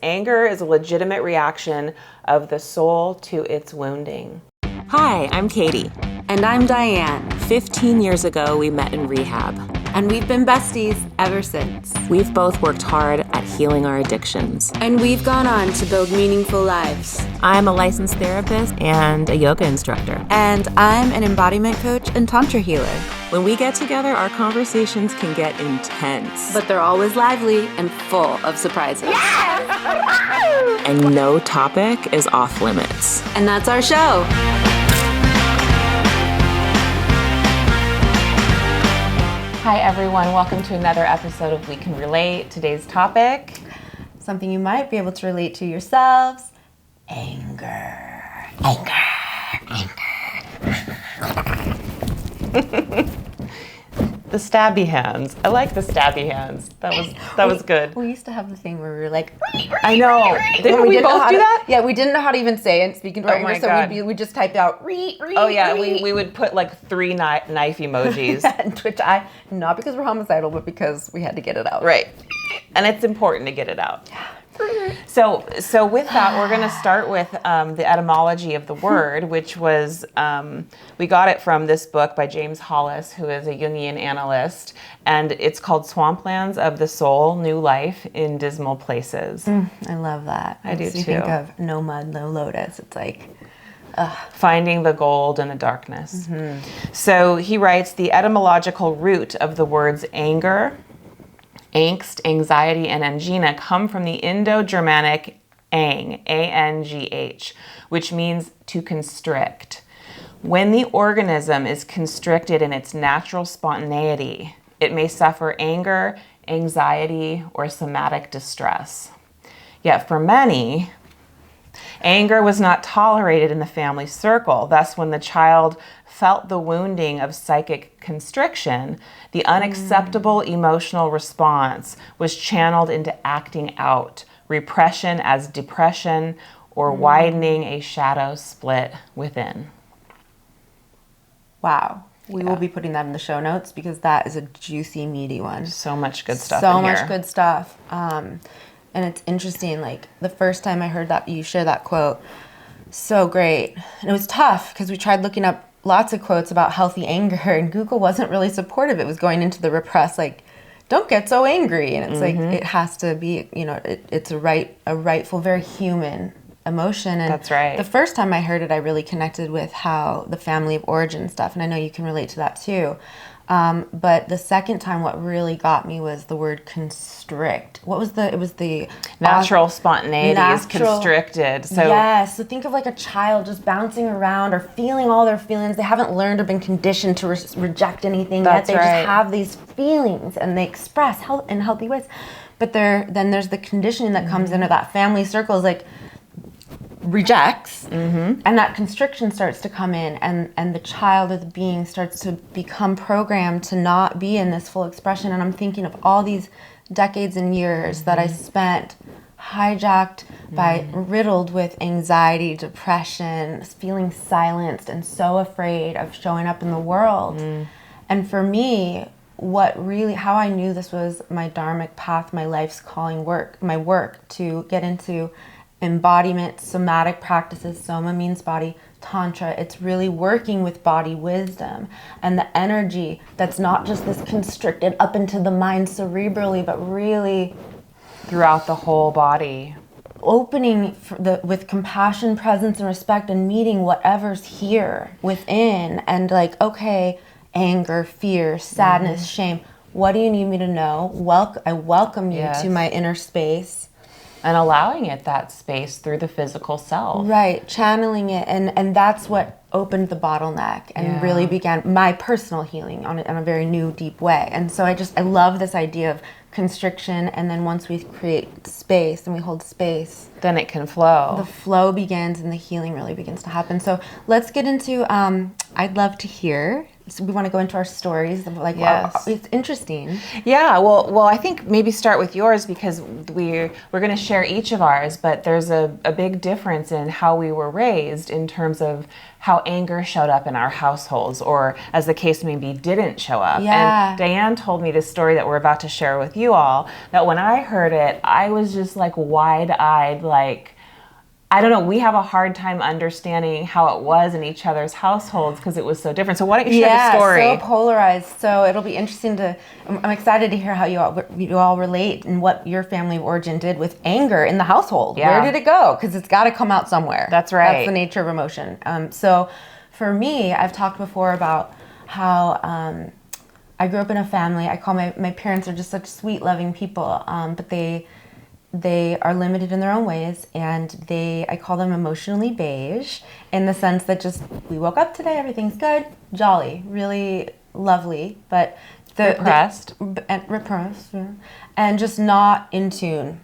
Anger is a legitimate reaction of the soul to its wounding. Hi, I'm Katie. And I'm Diane. 15 years ago, we met in rehab. And we've been besties ever since. We've both worked hard at healing our addictions. And we've gone on to build meaningful lives. I'm a licensed therapist and a yoga instructor. And I'm an embodiment coach and tantra healer. When we get together, our conversations can get intense. But they're always lively and full of surprises. Yes! And no topic is off limits. And that's our show. Hi everyone, welcome to another episode of We Can Relate. Today's topic, something you might be able to relate to yourselves, anger. The stabby hands. I like the stabby hands. That was good. We used to have the thing where we were like, I know. Didn't we both do that? Yeah, we didn't know how to even say it. Speaking to our anger, God. So we'd just type out Oh yeah, we would put like 3 knife emojis. Which not because we're homicidal, but because we had to get it out. Right. And it's important to get it out. So with that, we're going to start with the etymology of the word, which was, we got it from this book by James Hollis, who is a Jungian analyst, and it's called Swamplands of the Soul, New Life in Dismal Places. I love that. I do too. You think of no mud, no lotus. It's like... finding the gold in the darkness. Mm-hmm. So he writes, the etymological root of the words anger, angst, anxiety, and angina come from the Indo-Germanic ang, A-N-G-H, which means to constrict. When the organism is constricted in its natural spontaneity, it may suffer anger, anxiety, or somatic distress. Yet for many, anger was not tolerated in the family circle. Thus, when the child felt the wounding of psychic constriction, the unacceptable emotional response was channeled into acting out, repression as depression, or widening a shadow split within. Wow. We will be putting that in the show notes because that is a juicy, meaty one. So much good stuff So in here. much good stuff. And it's interesting, like the first time I heard that you share that quote, so great. And it was tough because we tried looking up lots of quotes about healthy anger and Google wasn't really supportive. It was going into the repressed, like, don't get so angry. And it's like, it has to be, it's a rightful, very human emotion. And that's right. The first time I heard it, I really connected with how the family of origin stuff. And I know you can relate to that too. But the second time, what really got me was the word constrict. It was the natural spontaneity is constricted. So yes, so think of like a child just bouncing around or feeling all their feelings. They haven't learned or been conditioned to reject anything yet. They just have these feelings and they express in healthy ways. But then there's the conditioning that comes into that family circle is like, rejects, and that constriction starts to come in, and the child or the being starts to become programmed to not be in this full expression. And I'm thinking of all these decades and years that I spent hijacked by, riddled with anxiety, depression, feeling silenced and so afraid of showing up in the world. And for me, how I knew this was my dharmic path, my life's calling my work to get into embodiment, somatic practices. Soma means body. Tantra, it's really working with body wisdom and the energy that's not just this constricted up into the mind cerebrally, but really throughout the whole body. Opening with compassion, presence, and respect, and meeting whatever's here within. And like, okay, anger, fear, sadness, shame. What do you need me to know? I welcome you to my inner space. And allowing it that space through the physical self. Right, channeling it. And that's what opened the bottleneck and really began my personal healing on a very new, deep way. And so I love this idea of constriction. And then once we create space and we hold space, then it can flow. The flow begins and the healing really begins to happen. So let's get into, I'd love to hear So we want to go into our stories of like, Yes. it's interesting. Yeah, well, I think maybe start with yours because we're going to share each of ours, but there's a big difference in how we were raised in terms of how anger showed up in our households, or as the case may be, didn't show up. Yeah. And Diane told me this story that we're about to share with you all, that when I heard it, I was just like wide-eyed, like, I don't know, we have a hard time understanding how it was in each other's households because it was so different. So why don't you share the story? Yeah, so polarized. So it'll be interesting I'm excited to hear how you all relate and what your family of origin did with anger in the household. Yeah. Where did it go? Because it's got to come out somewhere. That's right. That's the nature of emotion. So for me, I've talked before about how I grew up in a family. I call my parents are just such sweet, loving people, but they are limited in their own ways, and I call them emotionally beige in the sense that just, we woke up today, everything's good, jolly, really lovely, but repressed, and just not in tune,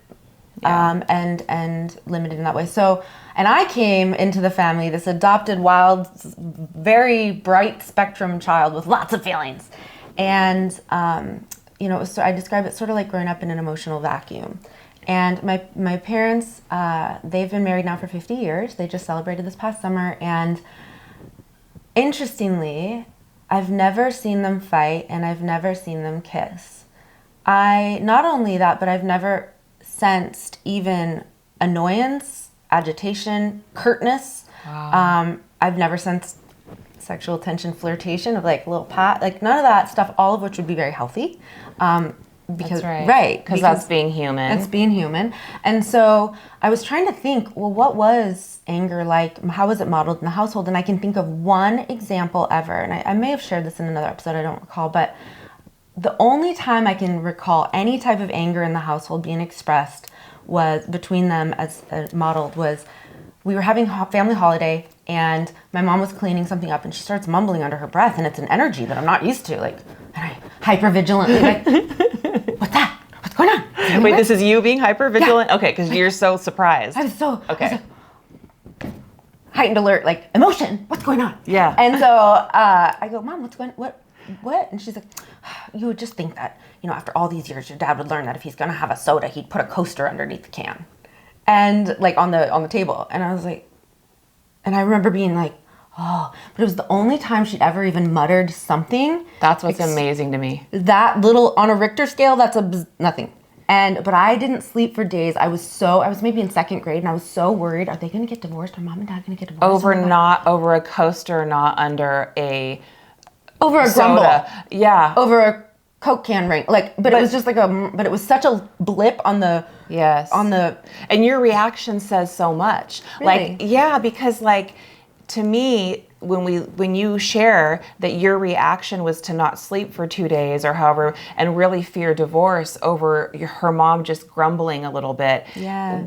and limited in that way. So, and I came into the family, this adopted, wild, very bright spectrum child with lots of feelings, and so I describe it sort of like growing up in an emotional vacuum. And my parents, they've been married now for 50 years. They just celebrated this past summer. And interestingly, I've never seen them fight, and I've never seen them kiss. Not only that, but I've never sensed even annoyance, agitation, curtness. Wow. I've never sensed sexual tension, flirtation of like a little pat, like none of that stuff, all of which would be very healthy. Because, that's right. Because that's being human. That's being human. And so I was trying to think, well, what was anger like? How was it modeled in the household? And I can think of one example ever. And I may have shared this in another episode, I don't recall. But the only time I can recall any type of anger in the household being expressed was between them as modeled was we were having a family holiday, and my mom was cleaning something up, and she starts mumbling under her breath, and it's an energy that I'm not used to. Like, and I hyper-vigilantly like, what's that? What's going on? Wait, this is you being hyper-vigilant? Yeah. Okay, because you're so surprised. I was so... Okay. I was like, heightened alert, like, emotion, what's going on? Yeah. And so I go, Mom, what? And she's like, you would just think that, after all these years, your dad would learn that if he's going to have a soda, he'd put a coaster underneath the can. And, like, on the table. And I was like... And I remember being like, oh, but it was the only time she'd ever even muttered something. That's what's amazing to me. That little, on a Richter scale, that's nothing. But I didn't sleep for days. I was maybe in second grade, and I was so worried. Are they going to get divorced? Are Mom and Dad going to get divorced? Over a coaster, not under a over a soda. Grumble. Yeah. Over a Coke can ring. But it was just like but it was such a blip on the... Yes. And your reaction says so much. Really? Like, yeah, because like, to me, when you share that your reaction was to not sleep for 2 days or however, and really fear divorce over her mom just grumbling a little bit. Yeah.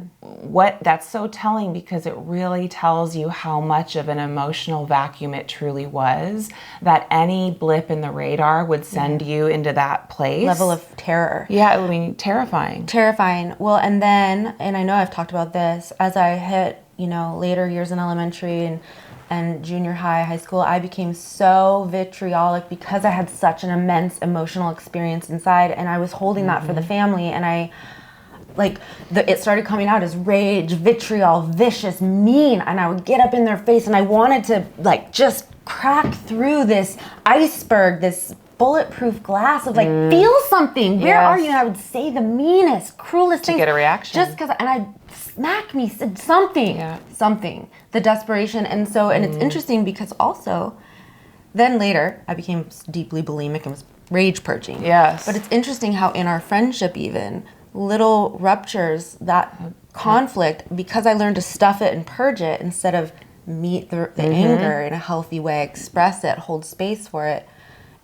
That's so telling, because it really tells you how much of an emotional vacuum it truly was, that any blip in the radar would send you into that place. Level of terror. Yeah, I mean, terrifying. Terrifying. Well, and I know I've talked about this, as I hit, later years in elementary and junior high school, I became so vitriolic because I had such an immense emotional experience inside, and I was holding that for the family, and it started coming out as rage, vitriol, vicious, mean, and I would get up in their face, and I wanted to just crack through this iceberg, this bulletproof glass of feel something. Where are you? And I would say the meanest, cruelest things. To get a reaction. Just because, and I'd smack me, said something. Yeah. Something. The desperation. And so, and it's interesting because also, then later, I became deeply bulimic and was rage purging. Yes. But it's interesting how in our friendship even, little ruptures, that conflict, because I learned to stuff it and purge it instead of meet the anger in a healthy way, express it, hold space for it.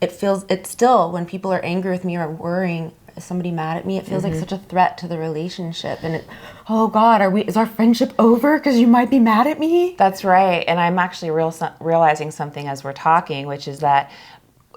It's still, when people are angry with me or worrying, is somebody mad at me, it feels like such a threat to the relationship. And oh God, is our friendship over because you might be mad at me? That's right. And I'm actually realizing something as we're talking, which is that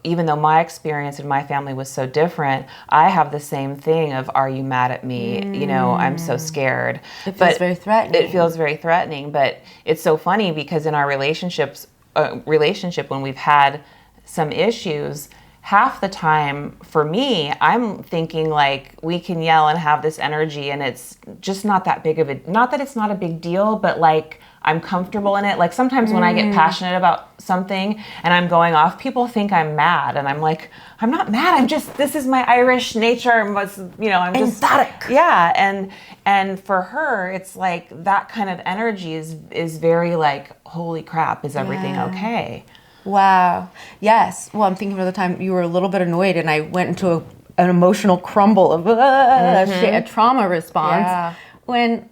even though my experience in my family was so different, I have the same thing of, are you mad at me? I'm so scared. It feels very threatening. It feels very threatening, but it's so funny because in our relationship when we've had some issues, half the time for me, I'm thinking like we can yell and have this energy and it's just not that big of a, not that it's not a big deal, but like I'm comfortable in it. Like sometimes when I get passionate about something and I'm going off, people think I'm mad and I'm like, I'm not mad. I'm just, this is my Irish nature. I'm just emphatic. Yeah. And for her, it's like that kind of energy is very like, holy crap, is everything okay? Wow. Yes. Well, I'm thinking of the time you were a little bit annoyed and I went into an emotional crumble of a trauma response when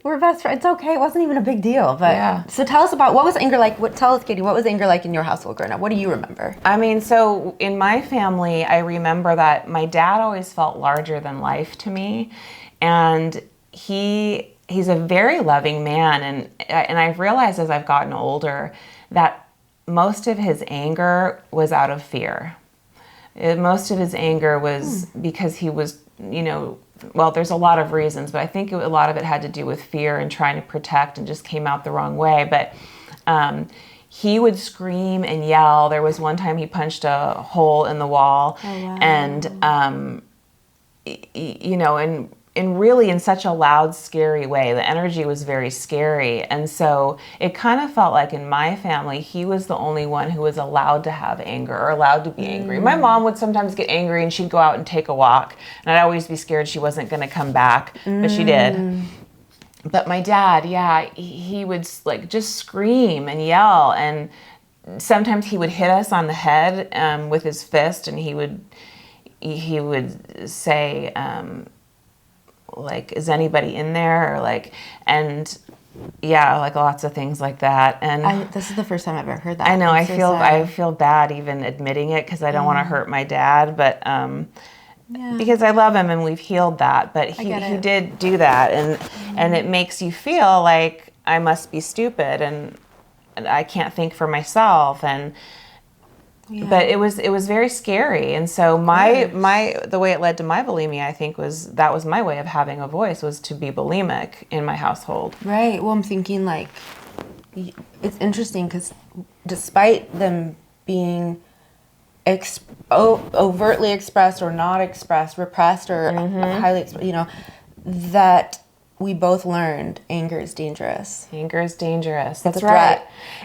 we're best friends. It's okay. It wasn't even a big deal. But So tell us about, what was anger like? Tell us, Katie, what was anger like in your household growing up? What do you remember? I mean, so in my family, I remember that my dad always felt larger than life to me. And he's a very loving man. And I've realized as I've gotten older that most of his anger was out of fear. Most of his anger was because he was, well, there's a lot of reasons, but I think a lot of it had to do with fear and trying to protect and just came out the wrong way. But he would scream and yell. There was one time he punched a hole in the wall. Oh, wow. And, and really in such a loud, scary way. The energy was very scary. And so it kind of felt like in my family, he was the only one who was allowed to have anger or allowed to be angry. My mom would sometimes get angry and she'd go out and take a walk. And I'd always be scared she wasn't going to come back, but she did. But my dad, he would like just scream and yell. And sometimes he would hit us on the head with his fist, and he would say, like, is anybody in there? Or like, and like lots of things like that. And this is the first time I've ever heard that. I know. I feel bad even admitting it because I don't want to hurt my dad, but because I love him and we've healed that. But he did do that, and it makes you feel like I must be stupid and I can't think for myself. But it was very scary. And so the way it led to my bulimia, I think, was my way of having a voice, was to be bulimic in my household. Right. Well, I'm thinking like, it's interesting because despite them being overtly expressed or not expressed, repressed or highly expressed, that we both learned anger is dangerous. Anger is dangerous. That's right.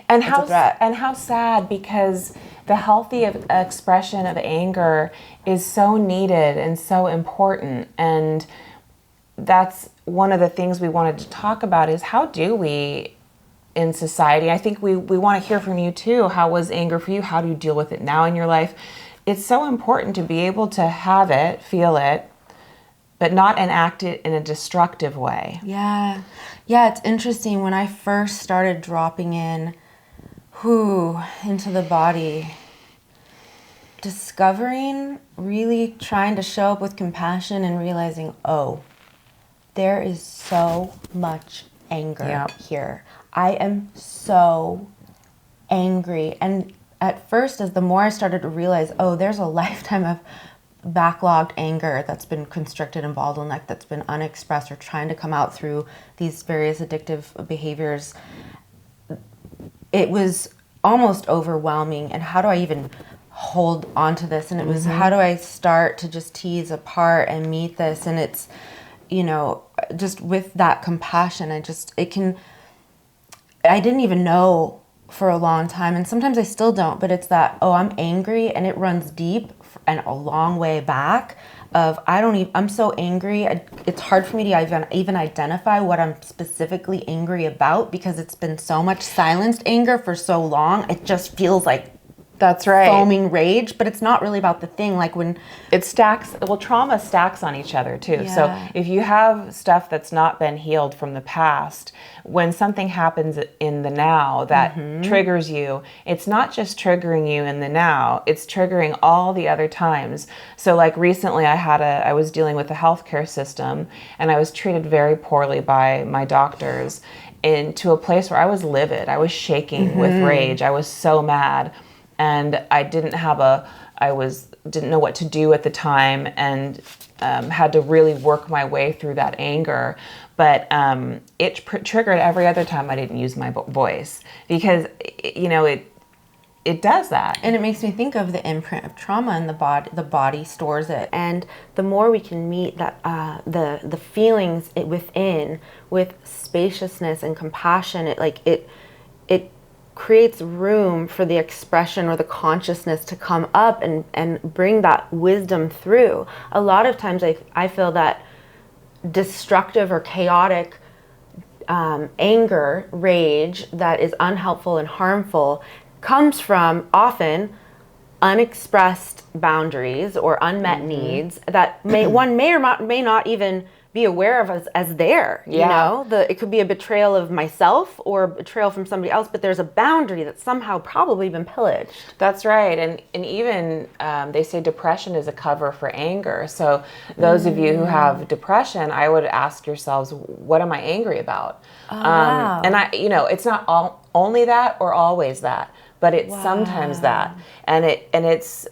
And how sad, because the healthy expression of anger is so needed and so important. And that's one of the things we wanted to talk about, is how do we in society? I think we want to hear from you too. How was anger for you? How do you deal with it now in your life? It's so important to be able to have it, feel it, but not enact it in a destructive way. Yeah. Yeah, it's interesting. When I first started dropping into the body, discovering, really trying to show up with compassion and realizing, there is so much anger here. I am so angry. And at first, as the more I started to realize, there's a lifetime of backlogged anger that's been constricted and bottlenecked, that's been unexpressed or trying to come out through these various addictive behaviors, it was almost overwhelming. And how do I even hold on to this? And it was, how do I start to just tease apart and meet this? And it's, just with that compassion, I didn't even know for a long time, and sometimes I still don't, but it's that, I'm angry, and it runs deep and a long way back of, I'm so angry, it's hard for me to even identify what I'm specifically angry about, because it's been so much silenced anger for so long. It just feels like That's right. foaming rage, but it's not really about the thing. Like when it stacks, trauma stacks on each other too. Yeah. So if you have stuff that's not been healed from the past, when something happens in the now that triggers you, it's not just triggering you in the now, it's triggering all the other times. So like recently I was dealing with the healthcare system, and I was treated very poorly by my doctors, into a place where I was livid. I was shaking with rage. I was so mad. And I didn't know what to do at the time, and had to really work my way through that anger. But it triggered every other time I didn't use my voice, because it does that. And it makes me think of the imprint of trauma in the body. The body stores it. And the more we can meet that the feelings within with spaciousness and compassion, it creates room for the expression or the consciousness to come up and bring that wisdom through. A lot of times I feel that destructive or chaotic anger, rage that is unhelpful and harmful comes from often unexpressed boundaries or unmet needs that one may or may not even be aware of as there. You know, it could be a betrayal of myself or a betrayal from somebody else, but there's a boundary that's somehow probably been pillaged. That's right. And even they say depression is a cover for anger. So those of you who have depression, I would ask yourselves, what am I angry about? Wow. And it's not only that or always that, but it's sometimes that. And it's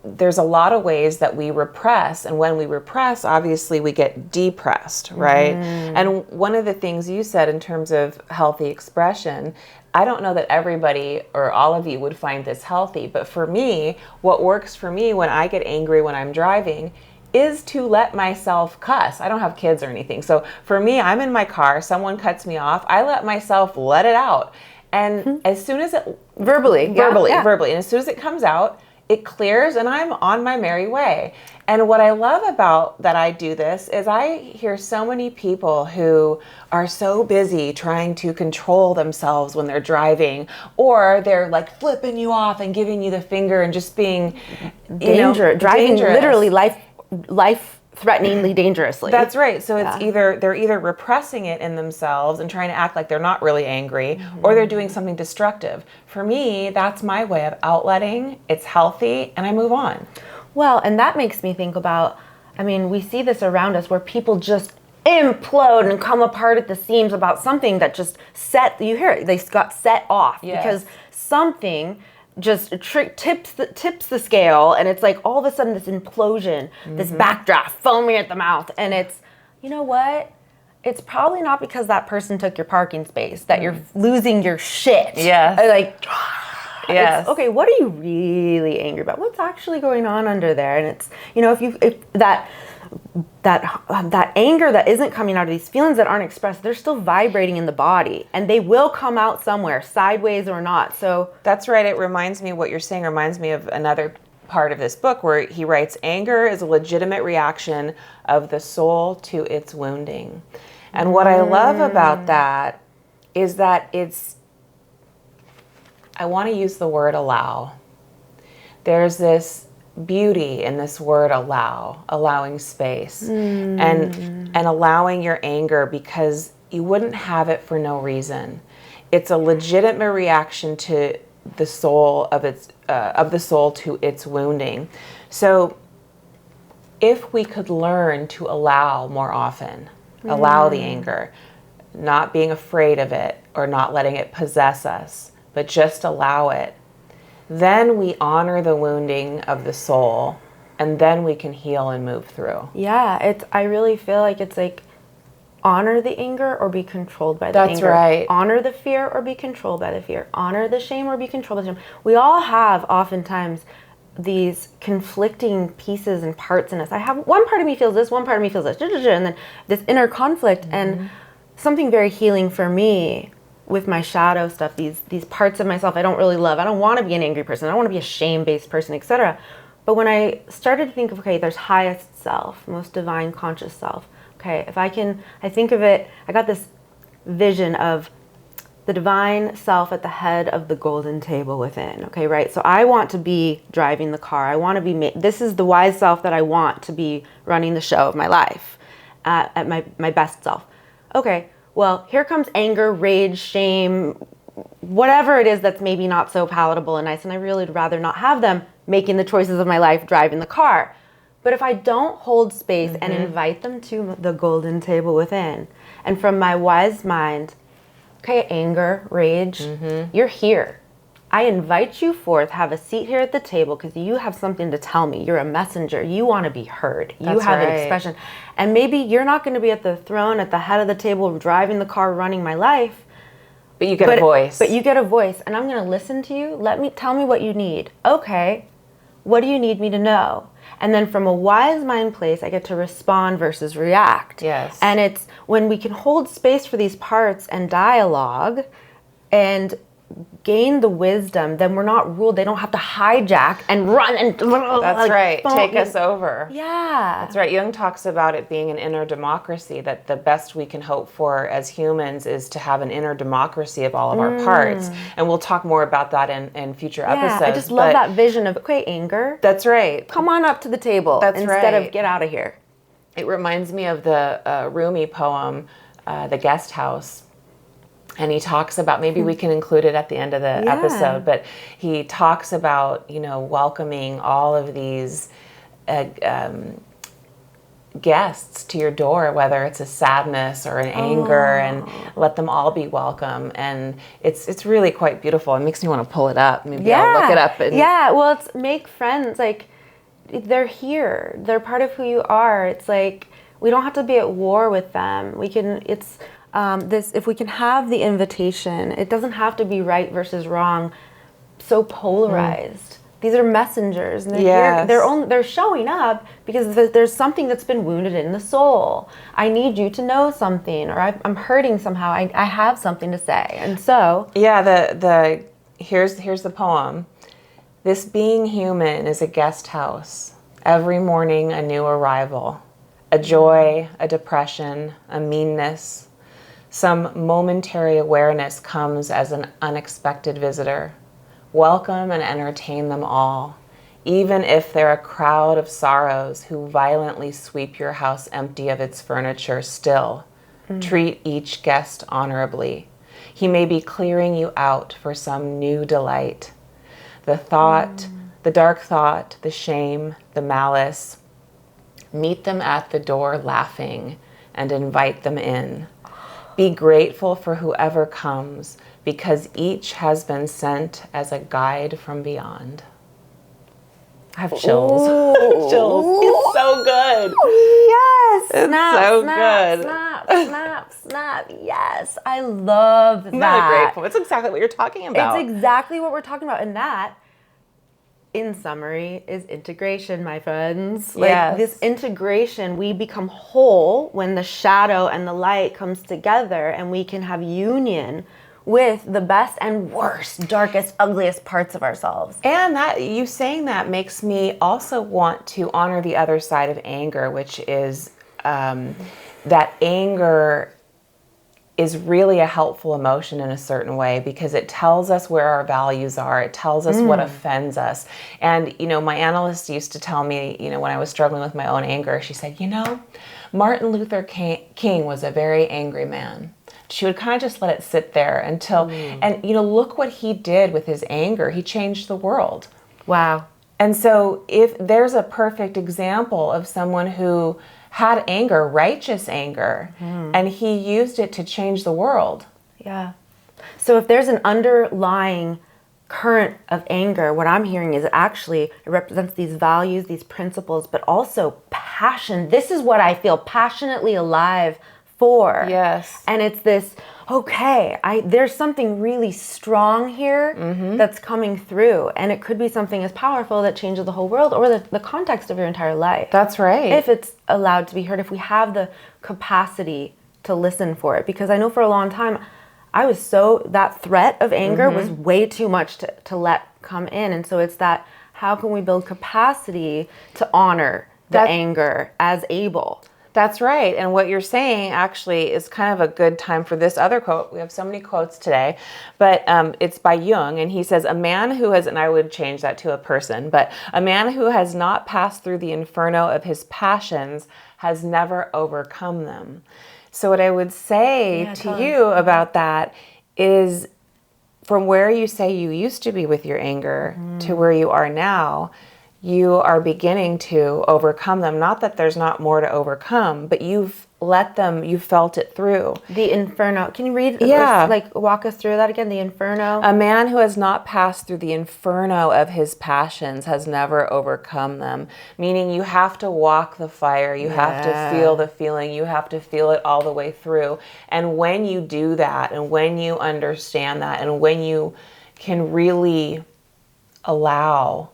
there's a lot of ways that we repress, and when we repress, obviously we get depressed, right? And one of the things you said in terms of healthy expression, I don't know that everybody or all of you would find this healthy, but for me, what works for me when I get angry when I'm driving is to let myself cuss. I don't have kids or anything. So for me, I'm in my car, someone cuts me off, I let myself let it out. And as soon as it verbally, and as soon as it comes out, it clears and I'm on my merry way. And what I love about that I do this is I hear so many people who are so busy trying to control themselves when they're driving, or they're like flipping you off and giving you the finger and just being driving dangerous. Literally life-threateningly dangerously. That's right. So it's they're either repressing it in themselves and trying to act like they're not really angry, or they're doing something destructive. For me, that's my way of outletting. It's healthy, and I move on. Well, and that makes me think about, we see this around us where people just implode and come apart at the seams about something that just you hear it, they got set off because something just tips the scale, and it's like all of a sudden this implosion, this backdraft, foaming at the mouth, and it's, you know what? It's probably not because that person took your parking space that you're losing your shit. Yes. Yes. Okay, what are you really angry about? What's actually going on under there? And it's, if that anger that isn't coming out of these feelings that aren't expressed, they're still vibrating in the body, and they will come out somewhere, sideways or not. So that's right. It reminds me, what you're saying reminds me of another part of this book where he writes, anger is a legitimate reaction of the soul to its wounding. And what I love about that is that I want to use the word allow. There's this beauty in this word allow, allowing space and allowing your anger, because you wouldn't have it for no reason. It's a legitimate reaction to the soul of the soul to its wounding. So if we could learn to allow more often, allow the anger, not being afraid of it or not letting it possess us, but just allow it, then we honor the wounding of the soul, and then we can heal and move through. Yeah, I really feel like it's like honor the anger or be controlled by the anger. That's right. Honor the fear or be controlled by the fear. Honor the shame or be controlled by the shame. We all have oftentimes these conflicting pieces and parts in us. I have one part of me feels this, one part of me feels this, and then this inner conflict, and something very healing for me with my shadow stuff, these parts of myself I don't really love. I don't want to be an angry person. I don't want to be a shame-based person, etc. But when I started to think of, okay, there's highest self, most divine conscious self. Okay, I think of it, I got this vision of the divine self at the head of the golden table within. Okay, right? So I want to be driving the car. I want to be, this is the wise self that I want to be running the show of my life at my best self. Okay. Well, here comes anger, rage, shame, whatever it is that's maybe not so palatable and nice, and I really would rather not have them making the choices of my life driving the car. But if I don't hold space and invite them to the golden table within, and from my wise mind, okay, anger, rage, you're here. I invite you forth, have a seat here at the table because you have something to tell me. You're a messenger. You want to be heard. You have an expression. And maybe you're not going to be at the throne, at the head of the table, driving the car, running my life. But you get a voice. But you get a voice, and I'm going to listen to you. Tell me what you need. Okay, what do you need me to know? And then from a wise mind place, I get to respond versus react. Yes. And it's when we can hold space for these parts and dialogue and gain the wisdom, then we're not ruled. They don't have to hijack and run and that's right, take us over. Yeah, that's right. Jung talks about it being an inner democracy, that the best we can hope for as humans is to have an inner democracy of all of our parts, and we'll talk more about that in future episodes. I just love that vision of, okay, anger, that's right, come on up to the table. That's instead right. of get out of here. It reminds me of the Rumi poem, The Guest House. And he talks about, maybe we can include it at the end of the episode, but he talks about, welcoming all of these guests to your door, whether it's a sadness or an anger, and let them all be welcome. And it's really quite beautiful. It makes me want to pull it up. Maybe I'll look it up. Well, it's make friends. Like, they're here. They're part of who you are. It's like, we don't have to be at war with them. We can, if we can have the invitation, it doesn't have to be right versus wrong, so polarized. These are messengers, and they're showing up because there's something that's been wounded in the soul. I need you to know something, or I'm hurting somehow. I have something to say, and so here's the poem. This being human is a guest house. Every morning a new arrival, a joy, a depression, a meanness. Some momentary awareness comes as an unexpected visitor. Welcome and entertain them all, even if they're a crowd of sorrows who violently sweep your house empty of its furniture. Still, treat each guest honorably. He may be clearing you out for some new delight. The thought, the dark thought, the shame, the malice, meet them at the door laughing and invite them in. Be grateful for whoever comes, because each has been sent as a guide from beyond. I have chills. Chills. It's so good. Yes. It's so good. Snap. Yes. I love that. Isn't that grateful? It's exactly what you're talking about. It's exactly what we're talking about. And that, in summary, is integration, my friends. Like this integration, we become whole when the shadow and the light comes together, and we can have union with the best and worst, darkest, ugliest parts of ourselves. And that you saying that makes me also want to honor the other side of anger, which is that anger is really a helpful emotion in a certain way, because it tells us where our values are. It tells us what offends us. And, my analyst used to tell me, when I was struggling with my own anger, she said, Martin Luther King was a very angry man. She would kind of just let it sit there until, and, look what he did with his anger. He changed the world. Wow. And so if there's a perfect example of someone who had anger, righteous anger, and he used it to change the world. Yeah. So if there's an underlying current of anger, what I'm hearing is actually it represents these values, these principles, but also passion. This is what I feel passionately alive for. Yes. And it's this, okay, there's something really strong here that's coming through. And it could be something as powerful that changes the whole world, or the context of your entire life. That's right. If it's allowed to be heard, if we have the capacity to listen for it. Because I know for a long time, that threat of anger was way too much to let come in. And so it's that, how can we build capacity to honor the anger as able? That's right. And what you're saying actually is kind of a good time for this other quote. We have so many quotes today, but it's by Jung. And he says, a man who has, and I would change that to a person, but a man who has not passed through the inferno of his passions has never overcome them. So what I would say to you about that is, from where you say you used to be with your anger to where you are now, you are beginning to overcome them. Not that there's not more to overcome, but you've you felt it through. The inferno. Can you read, walk us through that again? The inferno. A man who has not passed through the inferno of his passions has never overcome them. Meaning you have to walk the fire. You have to feel the feeling. You have to feel it all the way through. And when you do that, and when you understand that, and when you can really allow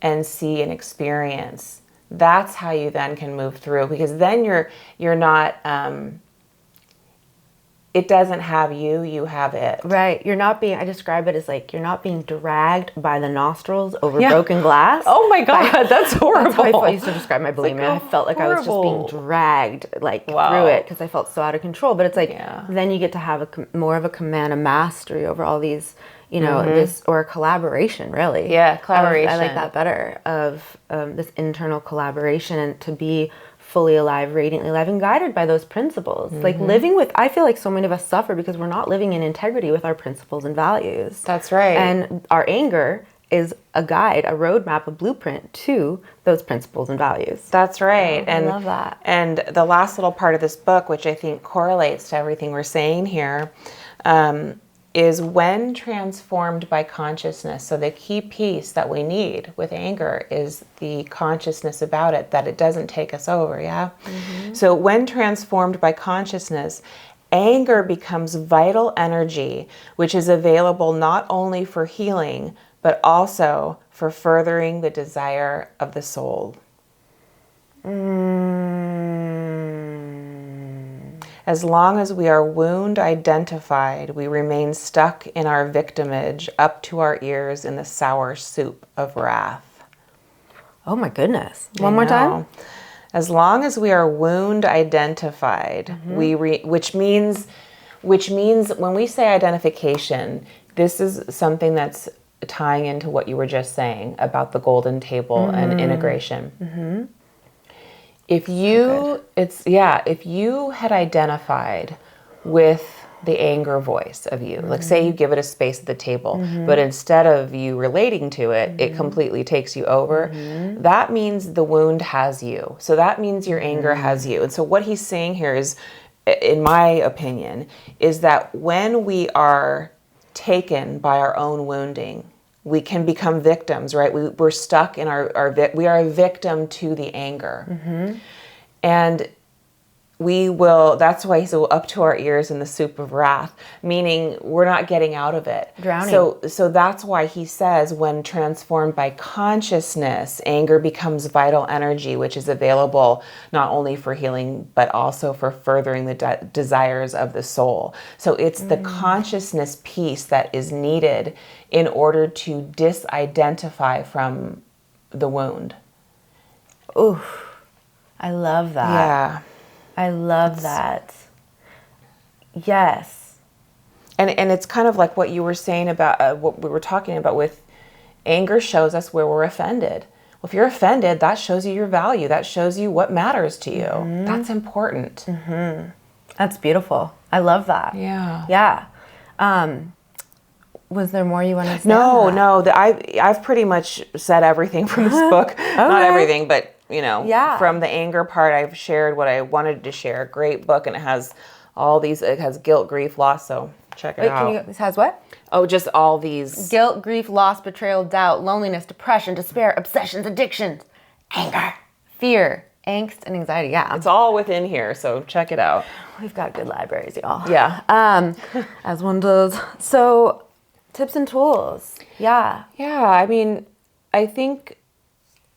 and see and experience, that's how you then can move through, because then you're not, it doesn't have you, you have it. Right. You're not being, I describe it as like, you're not being dragged by the nostrils over broken glass. Oh my God, that's horrible. That's how I used to describe my bulimia. I felt like I was just being dragged through it because I felt so out of control. But it's like, then you get to have more of a command, a mastery over all these, this, or a collaboration, really. Yeah, collaboration. I like that better, of this internal collaboration, and to be fully alive, radiantly alive, and guided by those principles. Like living with, I feel like so many of us suffer because we're not living in integrity with our principles and values. That's right. And our anger is a guide, a roadmap, a blueprint to those principles and values. That's right. I love that. And the last little part of this book, which I think correlates to everything we're saying here, is when transformed by consciousness. So the key piece that we need with anger is the consciousness about it, that it doesn't take us over, So when transformed by consciousness, anger becomes vital energy, which is available not only for healing, but also for furthering the desire of the soul. As long as we are wound identified, we remain stuck in our victimage, up to our ears in the sour soup of wrath. Oh my goodness. One more time. As long as we are wound identified, which means when we say identification, this is something that's tying into what you were just saying about the golden table and integration. If you had identified with the anger voice of you, like say you give it a space at the table, but instead of you relating to it, it completely takes you over, that means the wound has you. So that means your anger has you. And so what he's saying here is, in my opinion, is that when we are taken by our own wounding, we can become victims, right? We're stuck in we are a victim to the anger. And that's why he's up to our ears in the soup of wrath, meaning we're not getting out of it. Drowning. So that's why he says when transformed by consciousness, anger becomes vital energy, which is available not only for healing, but also for furthering the desires of the soul. So it's the consciousness piece that is needed in order to disidentify from the wound. Ooh, I love that. Yeah. I love that. Yes. And it's kind of like what you were saying about what we were talking about with anger shows us where we're offended. Well, if you're offended, that shows you your value. That shows you what matters to you. That's important. That's beautiful. I love that. Yeah. Yeah. Was there more you wanted to say? No. I've pretty much said everything from this book. Not everything, but from the anger part, I've shared what I wanted to share. Great book, and it has all these. It has guilt, grief, loss. So check it out. It has what? Oh, just all these. Guilt, grief, loss, betrayal, doubt, loneliness, depression, despair, obsessions, addictions, anger, fear, angst, and anxiety. Yeah, it's all within here. So check it out. We've got good libraries, y'all. Yeah. As one does. So, tips and tools. Yeah. Yeah. I mean, I think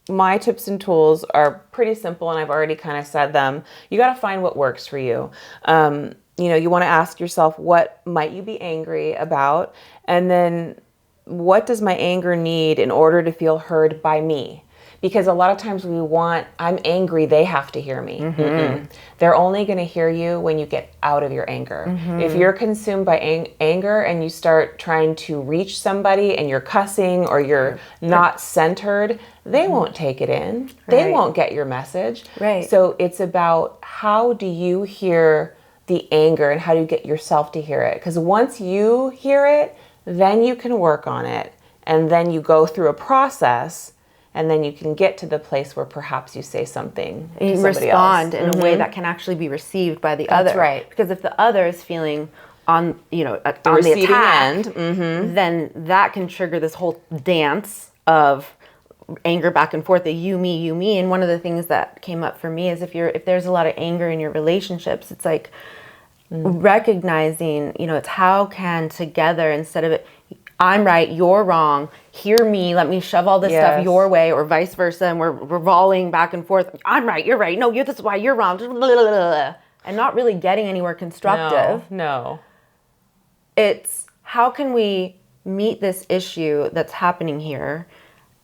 my tips and tools are pretty simple, and I've already kind of said them. You got to find what works for you. You want to ask yourself, what might you be angry about? And then what does my anger need in order to feel heard by me? Because a lot of times I'm angry, they have to hear me. They're only going to hear you when you get out of your anger. If you're consumed by anger and you start trying to reach somebody and you're cussing or you're not centered, they won't take it in. They won't get your message. Right. So it's about how do you hear the anger and how do you get yourself to hear it? Because once you hear it, then you can work on it. And then you go through a process And then you can get to the place where perhaps you say something to you somebody respond else. in a way that can actually be received by the That's other. right. Because if the other is feeling on the receiving attack, end, then that can trigger this whole dance of anger back and forth, the you, me. And one of the things that came up for me is if there's a lot of anger in your relationships, it's like recognizing, it's how can together, instead of it, I'm right, you're wrong, hear me, let me shove all this stuff your way, or vice versa, and we're volleying back and forth. I'm right, you're right. No, this is why you're wrong. And not really getting anywhere constructive. No. It's how can we meet this issue that's happening here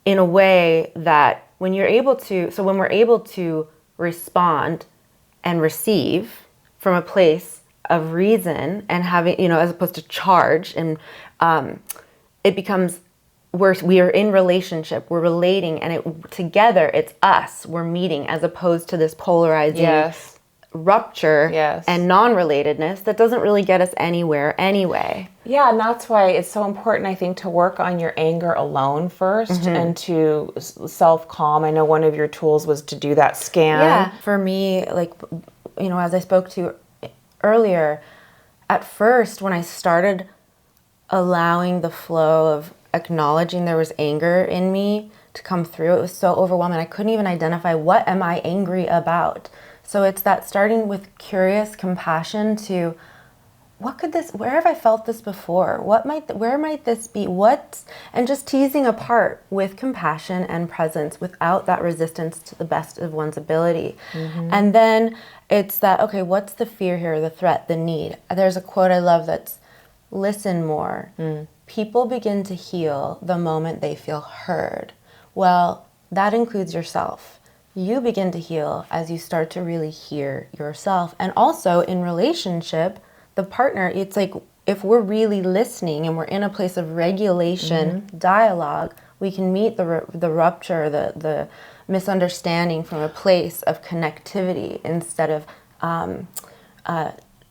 in a way that when we're able to respond and receive from a place of reason and having, as opposed to charge, and it becomes we are in relationship, we're relating, and together it's us, we're meeting, as opposed to this polarizing rupture and non-relatedness that doesn't really get us anywhere anyway. Yeah, and that's why it's so important, I think, to work on your anger alone first and to self-calm. I know one of your tools was to do that scan. Yeah, for me, as I spoke to earlier, at first when I started allowing the flow of acknowledging there was anger in me to come through, it was so overwhelming. I couldn't even identify, what am I angry about? So it's that starting with curious compassion to, where have I felt this before? Where might this be? And just teasing apart with compassion and presence without that resistance to the best of one's ability. And then it's that, okay, what's the fear here, the threat, the need? There's a quote I love that's, listen more. People begin to heal the moment they feel heard. Well, that includes yourself. You begin to heal as you start to really hear yourself. And also in relationship, the partner, it's like if we're really listening and we're in a place of regulation, dialogue, we can meet the rupture, the misunderstanding from a place of connectivity instead of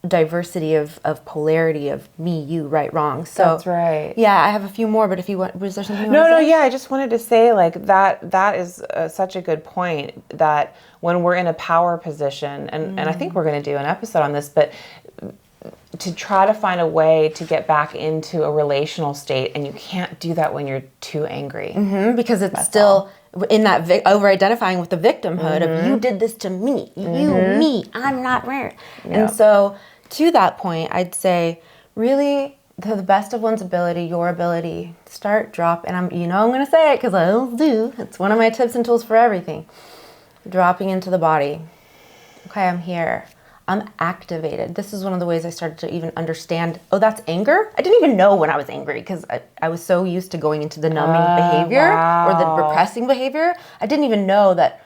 diversity of polarity of me, you, right, wrong. So that's right. Yeah, I have a few more, but if you want, was there something you No, want to say? yeah, I just wanted to say that is such a good point, that when we're in a power position, and I think we're going to do an episode on this, but to try to find a way to get back into a relational state, and you can't do that when you're too angry. Because it's still in that over-identifying with the victimhood of, you did this to me, me, I'm not rare. And so to that point, I'd say really, to the best of one's ability, your ability, and I'm going to say it because I always do. It's one of my tips and tools for everything. Dropping into the body. Okay, I'm here. I'm activated. This is one of the ways I started to even understand, that's anger? I didn't even know when I was angry because I was so used to going into the numbing behavior or the repressing behavior. I didn't even know that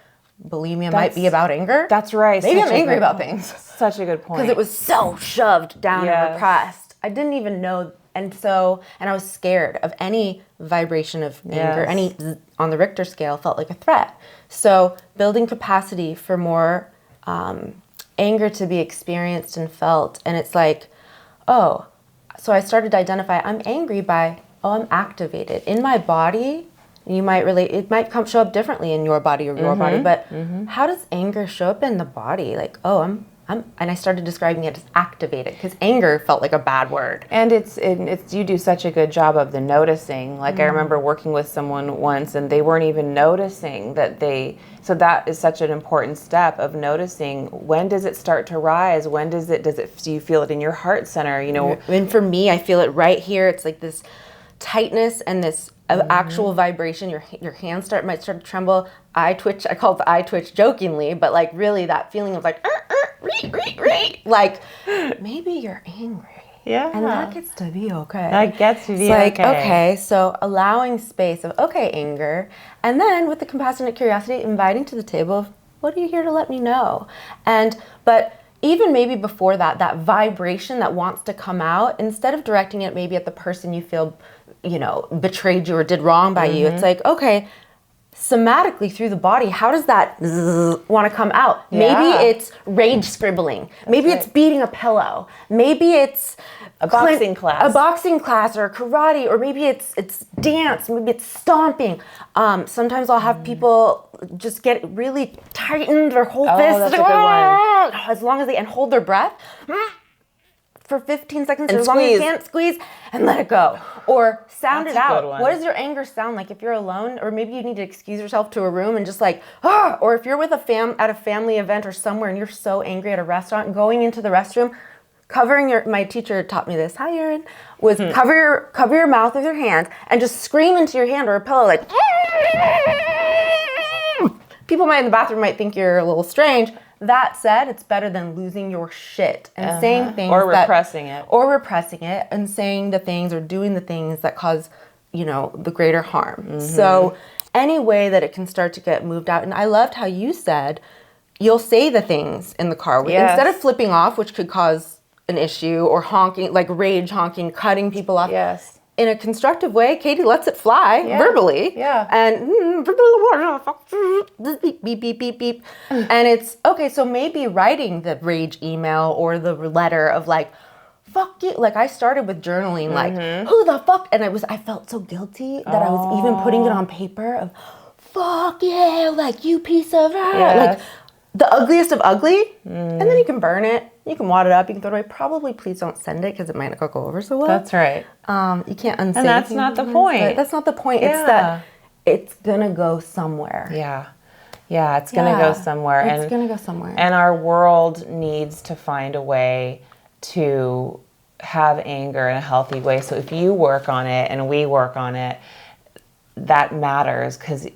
bulimia might be about anger. That's right. Maybe I'm angry about things. Such a good point. Because it was so shoved down and repressed. I didn't even know. And I was scared of any vibration of anger, any on the Richter scale felt like a threat. So building capacity for more anger to be experienced and felt. And it's like, so I started to identify, I'm angry by, I'm activated. In my body, you might relate, it might show up differently in your body or your body, but how does anger show up in the body? Like, and I started describing it as activated because anger felt like a bad word. And it's you do such a good job of the noticing. Like I remember working with someone once and they weren't even noticing so that is such an important step of noticing, when does it start to rise? When do you feel it in your heart center? And for me, I feel it right here. It's like this tightness and this actual vibration. Your hands might start to tremble. Eye twitch. I call it the eye twitch jokingly, but like really that feeling of like, like maybe you're angry. Yeah. And that gets to be okay. That gets to be it's like, okay, so allowing space of, anger. And then with the compassionate curiosity, inviting to the table of, what are you here to let me know? But even maybe before that vibration that wants to come out, instead of directing it maybe at the person you feel, betrayed you or did wrong by you, it's like, okay, somatically through the body, how does that want to come out? Yeah. Maybe it's rage scribbling. Maybe it's beating a pillow. Maybe it's a boxing class or karate, or maybe it's dance. Maybe it's stomping. Sometimes I'll have people just get really tightened their whole fist. That's a good one. As long as they, and hold their breath for 15 seconds, and as long as you can, squeeze and let it go. Or sound That's it a out. good one. What does your anger sound like if you're alone? Or maybe you need to excuse yourself to a room and just like, ah! Or if you're with at a family event or somewhere and you're so angry at a restaurant, going into the restroom, my teacher taught me this, hi Erin, was cover your mouth with your hand and just scream into your hand or a pillow like, people in the bathroom might think you're a little strange. That said, it's better than losing your shit and saying things or repressing it and saying the things or doing the things that cause, the greater harm. So any way that it can start to get moved out. And I loved how you said you'll say the things in the car instead of flipping off, which could cause an issue, or honking, like rage honking, cutting people off. Yes. In a constructive way, Katie lets it fly verbally. Yeah. And beep, beep, beep, beep, beep. And it's, okay, so maybe writing the rage email or the letter of like, fuck you. Like I started with journaling, like, who the fuck? And I felt so guilty that I was even putting it on paper of, fuck you, like you piece of, like the ugliest of ugly. And then you can burn it. You can wad it up. You can throw it away. Probably please don't send it because it might not go over so well. That's right. You can't unsay. And that's not the point. That's not the point. It's that it's going to go somewhere. Yeah. Yeah, it's going to go somewhere. It's going to go somewhere. And our world needs to find a way to have anger in a healthy way. So if you work on it and we work on it, that matters because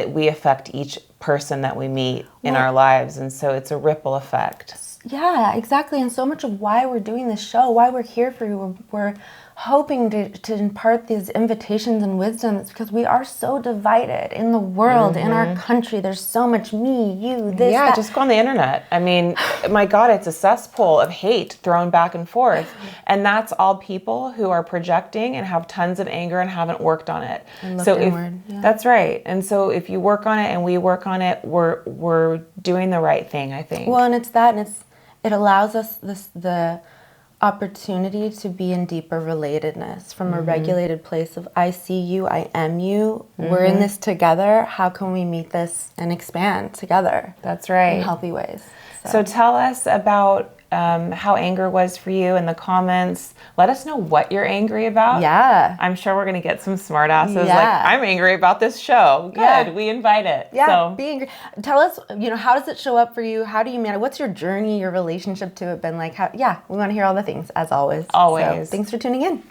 we affect each person that we meet in our lives. And so it's a ripple effect. Yeah, exactly. And so much of why we're doing this show, why we're here for you, we're hoping to impart these invitations and wisdom. It's because we are so divided in the world, in our country. There's so much me, you, this, yeah, that. just go on the internet. I mean, my God, it's a cesspool of hate thrown back and forth. And that's all people who are projecting and have tons of anger and haven't worked on it. That's right. And so if you work on it and we work on it, we're doing the right thing, I think. Well, and it's that, and it allows us the opportunity to be in deeper relatedness from a regulated place of I see you, I am you, we're in this together, how can we meet this and expand together? That's right. In healthy ways. So tell us about how anger was for you in the comments. Let us know what you're angry about. Yeah. I'm sure we're going to get some smart asses like, I'm angry about this show. Good, we invite it. Yeah, so. be angry. Tell us, how does it show up for you? How do you manage? What's your journey, your relationship to it been like? We want to hear all the things, as always. Always. So, thanks for tuning in.